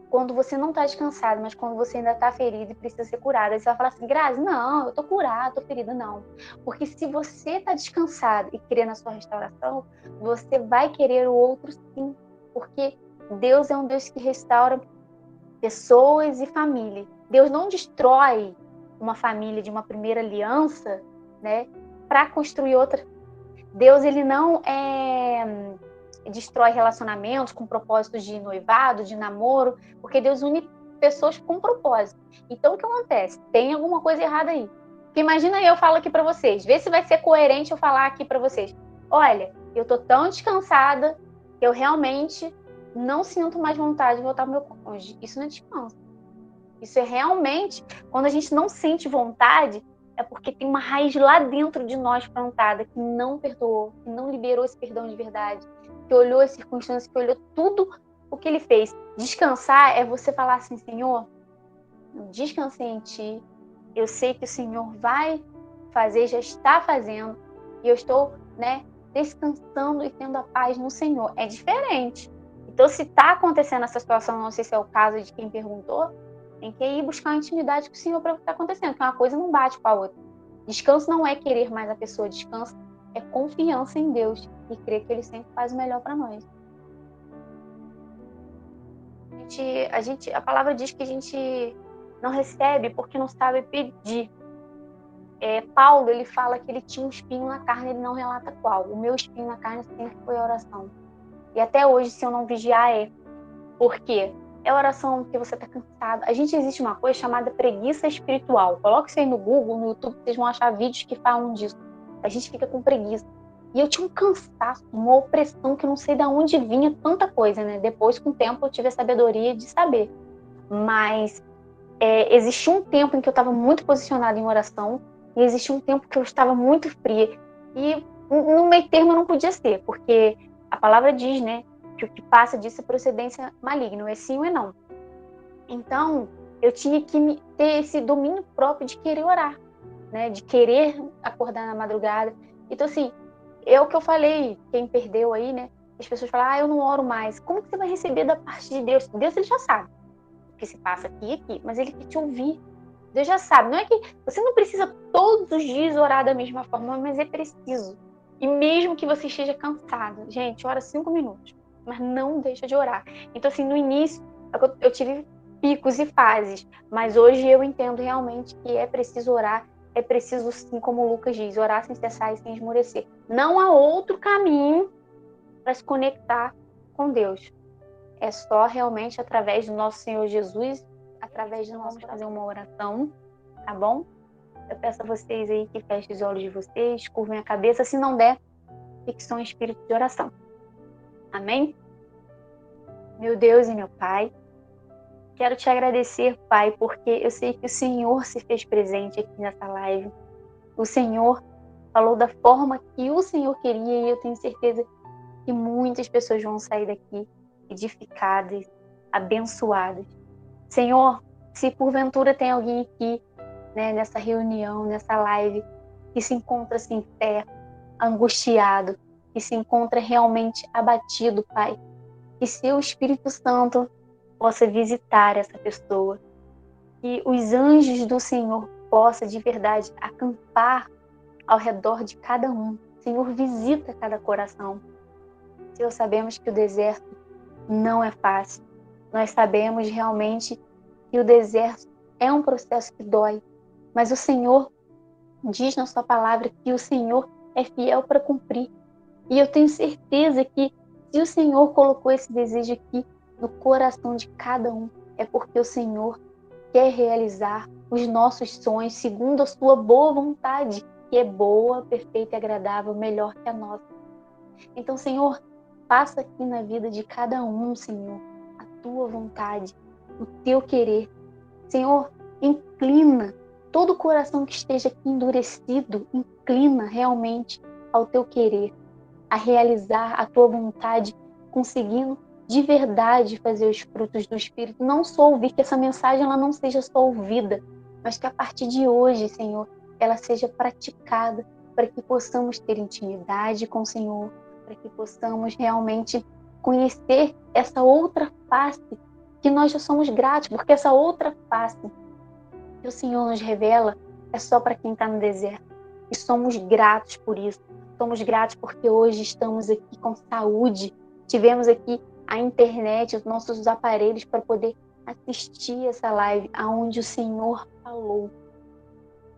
quando você não está descansado, mas quando você ainda está ferido e precisa ser curado. Aí você vai falar assim, Grazi, não, eu tô curada, tô ferida, não. Porque se você está descansado e crê na sua restauração, você vai querer o outro sim. Porque Deus é um Deus que restaura pessoas e família. Deus não destrói uma família de uma primeira aliança, né, para construir outra. Deus, ele não destrói relacionamentos com propósitos de noivado, de namoro, porque Deus une pessoas com propósito. Então, o que acontece? Tem alguma coisa errada aí. Porque imagina eu falo aqui para vocês, vê se vai ser coerente eu falar aqui para vocês. Olha, eu tô tão descansada que eu realmente não sinto mais vontade de voltar pro meu cônjuge. Isso não é descanso. Isso é realmente, quando a gente não sente vontade, é porque tem uma raiz lá dentro de nós plantada que não perdoou, que não liberou esse perdão de verdade, que olhou as circunstâncias, que olhou tudo o que ele fez. Descansar é você falar assim, Senhor, eu descansei em Ti, eu sei que o Senhor vai fazer, já está fazendo, e eu estou, né, descansando e tendo a paz no Senhor. É diferente. Então, se está acontecendo essa situação, não sei se é o caso de quem perguntou, tem que ir buscar uma intimidade com o Senhor para o que está acontecendo, porque uma coisa não bate com a outra. Descanso não é querer mais a pessoa, descanso é confiança em Deus e crer que Ele sempre faz o melhor para nós. A palavra diz que a gente não recebe porque não sabe pedir. Paulo, ele fala que ele tinha um espinho na carne, ele não relata qual. O meu espinho na carne sempre foi a oração. E até hoje, se eu não vigiar, Por quê? É oração porque você está cansado. Existe uma coisa chamada preguiça espiritual. Coloque isso aí no Google, no YouTube, vocês vão achar vídeos que falam disso. A gente fica com preguiça. E eu tinha um cansaço, uma opressão que eu não sei de onde vinha tanta coisa, né? Depois, com o tempo, eu tive a sabedoria de saber. mas existia um tempo em que eu estava muito posicionada em oração e existia um tempo que eu estava muito fria. E no meio termo eu não podia ser, porque a palavra diz, né, que o que passa disso é procedência maligna, é sim ou é não. Então, eu tinha que ter esse domínio próprio de querer orar, né, de querer acordar na madrugada. Então, assim, é o que eu falei, quem perdeu aí, né, as pessoas falam, eu não oro mais. Como que você vai receber da parte de Deus? Deus, ele já sabe o que se passa aqui e aqui, mas ele quer te ouvir. Deus já sabe. Não é que você não precisa todos os dias orar da mesma forma, mas é preciso. E mesmo que você esteja cansado, gente, ora 5 minutos, mas não deixa de orar. Então, assim, no início, eu tive picos e fases, mas hoje eu entendo realmente que é preciso orar, é preciso, sim, como o Lucas diz, orar sem cessar e sem esmorecer. Não há outro caminho para se conectar com Deus. É só realmente através do nosso Senhor Jesus, através do nosso fazer uma oração, tá bom? Eu peço a vocês aí que fechem os olhos de vocês, curvem a cabeça, se não der, fixem em espírito de oração. Amém? Meu Deus e meu Pai, quero te agradecer, Pai, porque eu sei que o Senhor se fez presente aqui nessa live. O Senhor falou da forma que o Senhor queria e eu tenho certeza que muitas pessoas vão sair daqui edificadas, abençoadas. Senhor, se porventura tem alguém aqui, né, nessa reunião, nessa live, que se encontra sem fé, angustiado, que se encontra realmente abatido, Pai, que seu Espírito Santo possa visitar essa pessoa, que os anjos do Senhor possam de verdade acampar ao redor de cada um. Senhor, visita cada coração. Senhor, sabemos que o deserto não é fácil. Nós sabemos realmente que o deserto é um processo que dói, mas o Senhor diz na sua palavra que o Senhor é fiel para cumprir. E eu tenho certeza que se o Senhor colocou esse desejo aqui no coração de cada um, é porque o Senhor quer realizar os nossos sonhos segundo a sua boa vontade, que é boa, perfeita e agradável, melhor que a nossa. Então, Senhor, faça aqui na vida de cada um, Senhor, a tua vontade, o teu querer. Senhor, inclina todo o coração que esteja aqui endurecido, inclina realmente ao teu querer, a realizar a tua vontade, conseguindo de verdade fazer os frutos do Espírito. Não só ouvir, que essa mensagem ela não seja só ouvida, mas que a partir de hoje, Senhor, ela seja praticada, para que possamos ter intimidade com o Senhor, para que possamos realmente conhecer essa outra face, que nós já somos gratos, porque essa outra face que o Senhor nos revela é só para quem está no deserto. E somos gratos por isso. Somos gratos porque hoje estamos aqui com saúde. Tivemos aqui a internet, os nossos aparelhos para poder assistir essa live aonde o Senhor falou.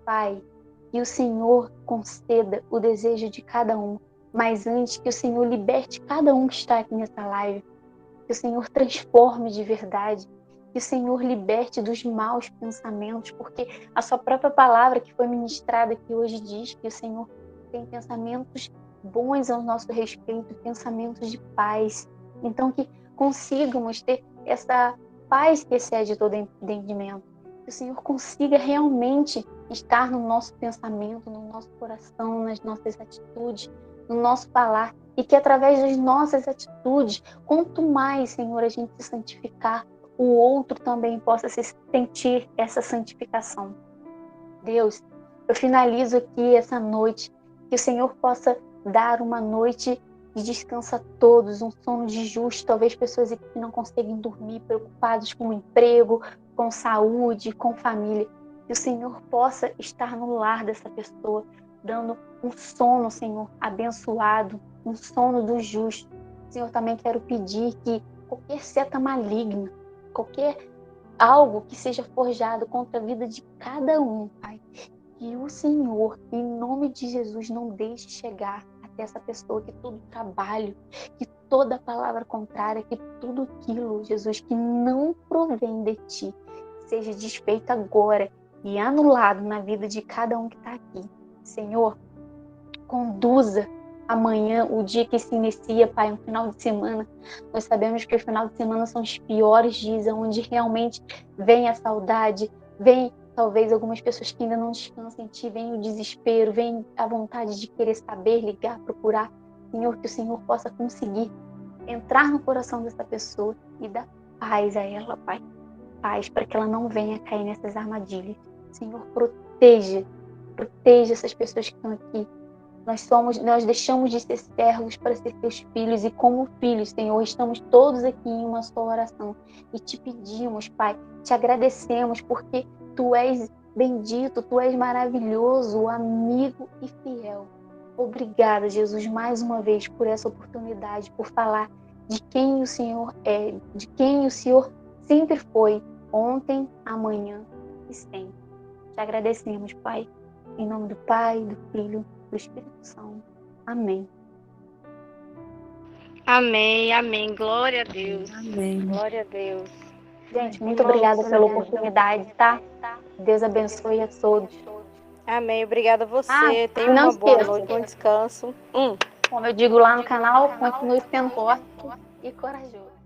Pai, que o Senhor conceda o desejo de cada um, mas antes que o Senhor liberte cada um que está aqui nessa live, que o Senhor transforme de verdade, que o Senhor liberte dos maus pensamentos, porque a sua própria palavra que foi ministrada aqui hoje diz que o Senhor tem pensamentos bons ao nosso respeito, pensamentos de paz. Então que consigamos ter essa paz que excede todo entendimento, que o Senhor consiga realmente estar no nosso pensamento, no nosso coração, nas nossas atitudes, no nosso falar, e que através das nossas atitudes, quanto mais, Senhor, a gente se santificar, o outro também possa se sentir essa santificação. Deus, eu finalizo aqui essa noite, que o Senhor possa dar uma noite de descanso a todos, um sono de justo, talvez pessoas aqui que não conseguem dormir, preocupados com o emprego, com saúde, com família, que o Senhor possa estar no lar dessa pessoa, dando um sono, Senhor, abençoado, um sono do justo. Senhor, também quero pedir que qualquer seta maligna, qualquer algo que seja forjado contra a vida de cada um, Pai, que o Senhor, em nome de Jesus, não deixe chegar até essa pessoa, que todo trabalho, que toda palavra contrária, que tudo aquilo, Jesus, que não provém de Ti, seja desfeito agora e anulado na vida de cada um que está aqui. Senhor, conduza amanhã, o dia que se inicia, Pai, um final de semana. Nós sabemos que o final de semana são os piores dias, onde realmente vem a saudade, vem talvez algumas pessoas que ainda não descansam em Ti, vem o desespero, vem a vontade de querer saber, ligar, procurar. Senhor, que o Senhor possa conseguir entrar no coração dessa pessoa e dar paz a ela, Pai. Paz, para que ela não venha cair nessas armadilhas. Senhor, proteja essas pessoas que estão aqui. Nós deixamos de ser servos para ser teus filhos, e como filhos, Senhor, estamos todos aqui em uma só oração e te pedimos, Pai, te agradecemos porque tu és bendito, tu és maravilhoso, amigo e fiel. Obrigada, Jesus, mais uma vez por essa oportunidade, por falar de quem o Senhor é, de quem o Senhor sempre foi, ontem, amanhã e sempre. Te agradecemos, Pai, em nome do Pai, do Filho, do Espírito Santo. Amém. Amém, amém. Glória a Deus. Amém. Glória a Deus. Gente, muito obrigada pela oportunidade, tá? Deus abençoe a todos. Amém. Obrigada a você. Tenha não uma boa esqueça. noite, bom descanso. Como eu digo lá no canal, continue sendo forte e corajoso.